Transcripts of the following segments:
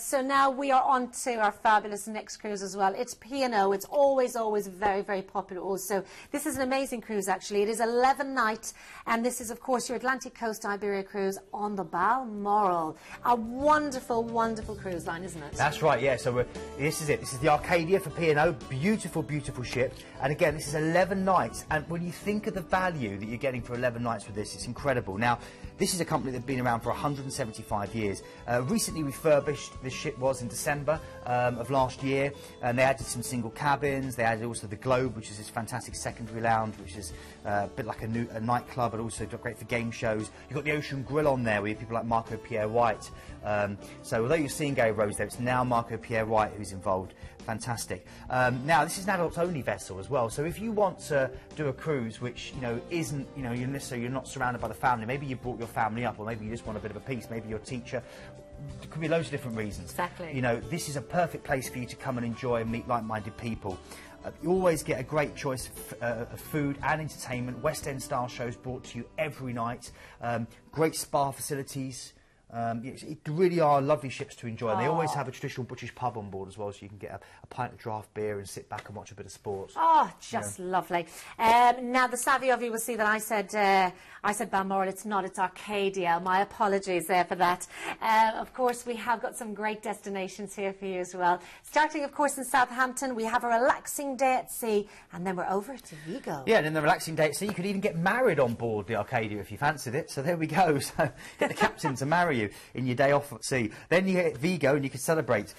so now we are on to our fabulous next cruise as well. It's P&O. It's always, always very, very popular also. This is an amazing cruise, actually. It is 11 nights, and this is, of course, your Atlantic Coast Iberia cruise on the Balmoral. A wonderful, wonderful cruise line, isn't it? That's right, yeah. So this is it. This is the Arcadia for P&O. Beautiful, beautiful ship. And again, this is 11 nights. And when you think of the value that you're getting for 11 nights with this, it's incredible. Now, this is a company that's been around for 175 years. Recently refurbished, this ship was in December of last year, and they added some single cabins. They added also the Globe, which is this fantastic secondary lounge, which is a bit like a nightclub, but also great for game shows. You've got the Ocean Grill on there with people like Marco Pierre White. So although you're seeing Gary Rose there, it's now Marco Pierre White who's involved. Fantastic. Now, this is an adults-only vessel as well, so if you want to do a cruise which, you know, isn't, you know, you're not surrounded by the family, maybe you brought your family up, or maybe you just want a bit of a piece, maybe your teacher, there could be loads of different reasons. Exactly. You know, this is a perfect place for you to come and enjoy and meet like-minded people. You always get a great choice of food and entertainment. West End style shows brought to you every night. Great spa facilities. It really are lovely ships to enjoy, and they always have a traditional British pub on board as well, so you can get a pint of draft beer and sit back and watch a bit of sport. Oh, just lovely. Now, the savvy of you will see that I said Balmoral. It's not, it's Arcadia. My apologies there for that. Of course, we have got some great destinations here for you as well. Starting, of course, in Southampton, we have a relaxing day at sea, and then we're over to Vigo. Yeah, and then the relaxing day at sea, you could even get married on board the Arcadia if you fancied it. So there we go. So get the captain to marry you in your day off at sea. Then you hit Vigo and you can celebrate.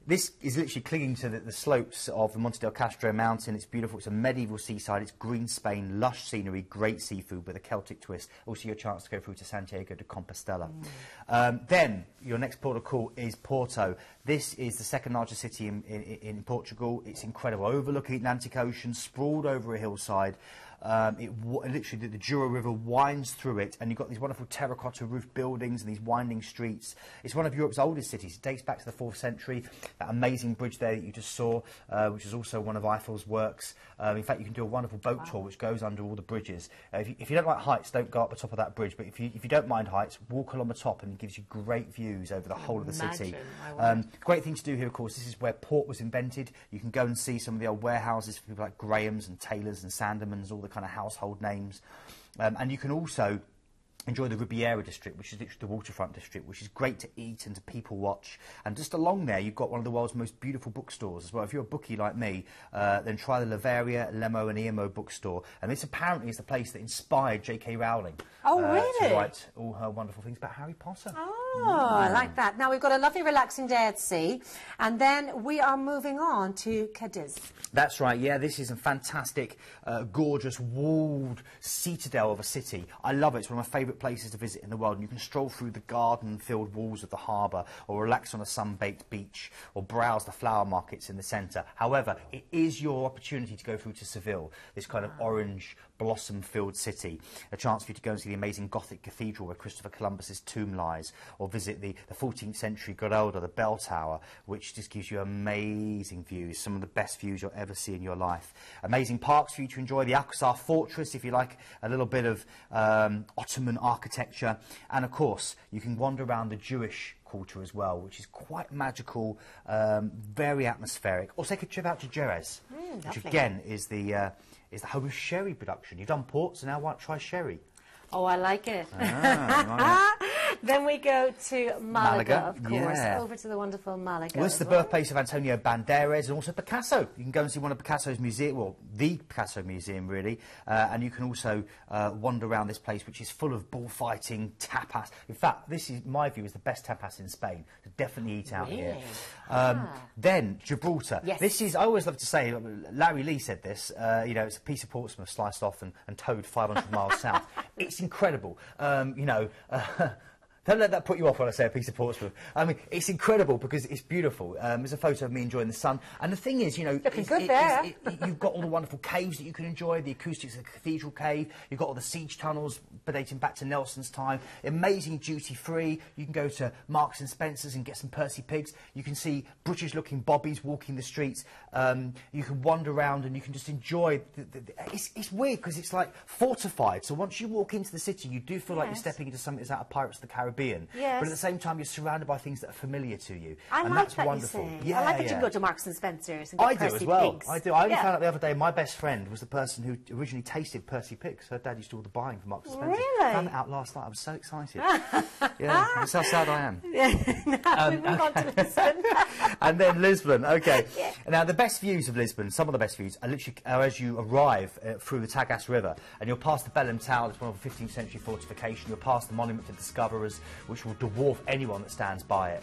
This is literally clinging to the slopes of the Monte del Castro mountain. It's beautiful. It's a medieval seaside. It's green Spain, lush scenery, great seafood with a Celtic twist. Also your chance to go through to Santiago de Compostela. Then your next port of call is Porto. This is the second largest city in Portugal. It's incredible. Overlooking the Atlantic Ocean, sprawled over a hillside. Literally, the Douro River winds through it, and you've got these wonderful terracotta roof buildings and these winding streets. It's one of Europe's oldest cities. It dates back to the 4th century. That amazing bridge there that you just saw, which is also one of Eiffel's works. In fact, you can do a wonderful boat tour which goes under all the bridges. If you don't like heights, don't go up the top of that bridge. But if you don't mind heights, walk along the top, and it gives you great views over the whole of the city. Great thing to do here, of course. This is where port was invented. You can go and see some of the old warehouses for people like Graham's and Taylor's and Sandeman's, all the kind of household names. And you can also enjoy the Riviera district, which is literally the waterfront district, which is great to eat and to people watch. And just along there, you've got one of the world's most beautiful bookstores as well. If you're a bookie like me, then try the Leveria, Lemo and EMO bookstore. And this apparently is the place that inspired J.K. Rowling to write all her wonderful things about Harry Potter. I like that. Now, we've got a lovely relaxing day at sea, and then we are moving on to Cadiz. That's right, yeah, this is a fantastic, gorgeous, walled citadel of a city. I love it. It's one of my favourite places to visit in the world, and you can stroll through the garden-filled walls of the harbour, or relax on a sun-baked beach, or browse the flower markets in the centre. However, it is your opportunity to go through to Seville, this kind of orange, blossom-filled city. A chance for you to go and see the amazing Gothic cathedral where Christopher Columbus's tomb lies, or visit the 14th century Geralda, the bell tower, which just gives you amazing views, some of the best views you'll ever see in your life. Amazing parks for you to enjoy, the Alcazar Fortress if you like a little bit of Ottoman architecture, and of course you can wander around the Jewish quarter as well, which is quite magical, very atmospheric. Or take a trip out to Jerez, which again is the home of sherry production. You've done port, so now why not try sherry? Oh, I like it. Then we go to Malaga, of course, over to the wonderful Malaga. Well, this is the birthplace of Antonio Banderas and also Picasso. You can go and see one of Picasso's museum, well, the Picasso Museum, really. And you can also wander around this place, which is full of bullfighting, tapas. In fact, this is, my view, is the best tapas in Spain. So definitely eat out here. Then Gibraltar. Yes. This is, I always love to say, Larry Lee said this, you know, it's a piece of Portsmouth sliced off and towed 500 miles south. It's incredible. You know, don't let that put you off when I say a piece of Portsmouth. I mean, it's incredible because it's beautiful. There's a photo of me enjoying the sun. And the thing is, you know, looking good there. You've got all the wonderful caves that you can enjoy, the acoustics of the cathedral cave. You've got all the siege tunnels dating back to Nelson's time. Amazing duty free. You can go to Marks and Spencer's and get some Percy pigs. You can see British-looking bobbies walking the streets. You can wander around and you can just enjoy. It's weird because it's like fortified. So once you walk into the city, you do feel like you're stepping into something that's out of Pirates of the Caribbean. Caribbean. Yes. But at the same time, you're surrounded by things that are familiar to you. I and like that's that wonderful. you say. Yeah, I like that you yeah. can go to Marks and Spencer's and get I do Percy as well. Pigs. I do. I only Yeah. found out the other day my best friend was the person who originally tasted Percy Pigs. Her dad used to do all the buying for Marks and Spencer's. Really? Found it out last night. I was so excited. Yeah, that's how sad I am. Now we move on to Lisbon. And then Lisbon, okay. Yeah. Now, the best views of Lisbon, some of the best views, are literally as you arrive through the Tagus River, and you'll pass the Belém Tower, that's one of a 15th century fortification. You'll pass the Monument to Discoverers, which will dwarf anyone that stands by it.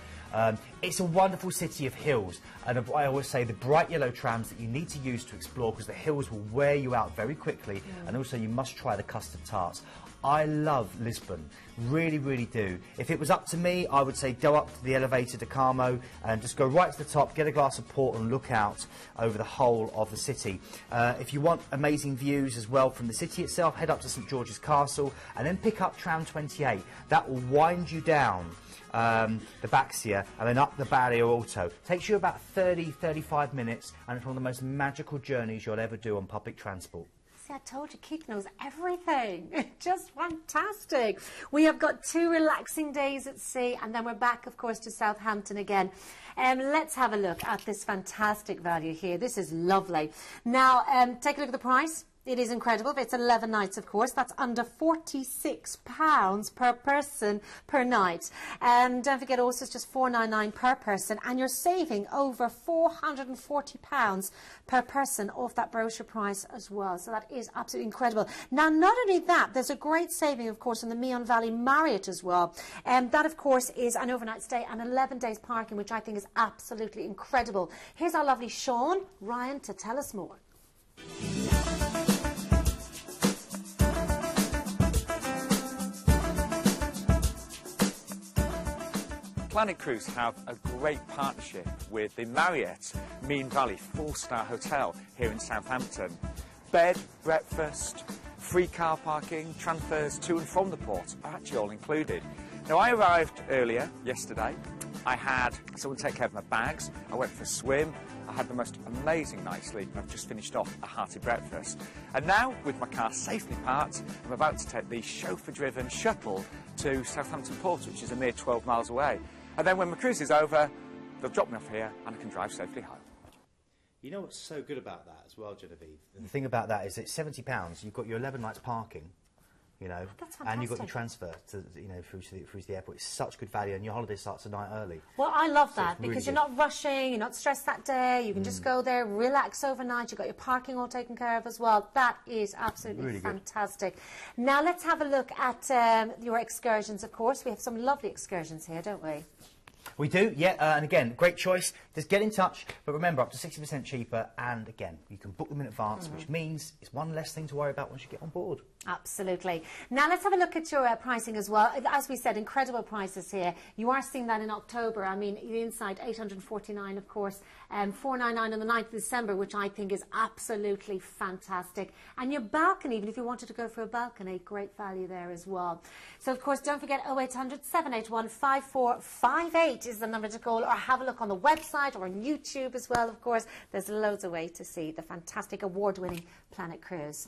It's a wonderful city of hills, and I always say the bright yellow trams that you need to use to explore, because the hills will wear you out very quickly, and also you must try the custard tarts. I love Lisbon, really, really do. If it was up to me, I would say go up to the elevator to Carmo and just go right to the top, get a glass of port and look out over the whole of the city. If you want amazing views as well from the city itself, head up to St George's Castle and then pick up tram 28. That will wind you down the Baxia and then up the Barrio Alto. Takes you about 30-35 minutes, and it's one of the most magical journeys you'll ever do on public transport. See, I told you, Keith knows everything. Just fantastic. We have got 2 relaxing days at sea, and then we're back, of course, to Southampton again. Let's have a look at this fantastic value here. This is lovely. Now, take a look at the price. It is incredible. It's 11 nights, of course. That's under £46 per person per night. Don't forget, also, it's just £4.99 per person, and you're saving over £440 per person off that brochure price as well. So that is absolutely incredible. Now, not only that, there's a great saving, of course, on the Meon Valley Marriott as well. That, of course, is an overnight stay and 11 days parking, which I think is absolutely incredible. Here's our lovely Sean Ryan to tell us more. Planet Cruise have a great partnership with the Marriott Meon Valley 4-star hotel here in Southampton. Bed, breakfast, free car parking, transfers to and from the port are actually all included. Now, I arrived earlier yesterday. I had someone take care of my bags. I went for a swim. I had the most amazing night's sleep. I've just finished off a hearty breakfast. And now, with my car safely parked, I'm about to take the chauffeur-driven shuttle to Southampton Port, which is a mere 12 miles away. And then when my cruise is over, they'll drop me off here and I can drive safely home. You know what's so good about that as well, Genevieve? The thing about that is it's £70. You've got your 11 nights parking, you know, That's and you've got your fantastic. transfer to, you know, through to the airport. It's such good value, and your holiday starts a night early. Well, I love that it's really because you're good. not rushing, you're not stressed that day, you can just go there, relax overnight, you've got your parking all taken care of as well. That is absolutely Really good. fantastic. Now, let's have a look at your excursions, of course. We have some lovely excursions here, don't we? We do, yeah, and again, great choice. Just get in touch, but remember, up to 60% cheaper, and again, you can book them in advance, which means it's one less thing to worry about once you get on board. Absolutely. Now, let's have a look at your pricing as well. As we said, incredible prices here. You are seeing that in October. I mean, the inside, $849, of course, $499 on the 9th of December, which I think is absolutely fantastic. And your balcony, even if you wanted to go for a balcony, great value there as well. So, of course, don't forget 0800 781 5458 is the number to call, or have a look on the website or on YouTube as well, of course. There's loads of ways to see the fantastic award-winning Planet Cruise.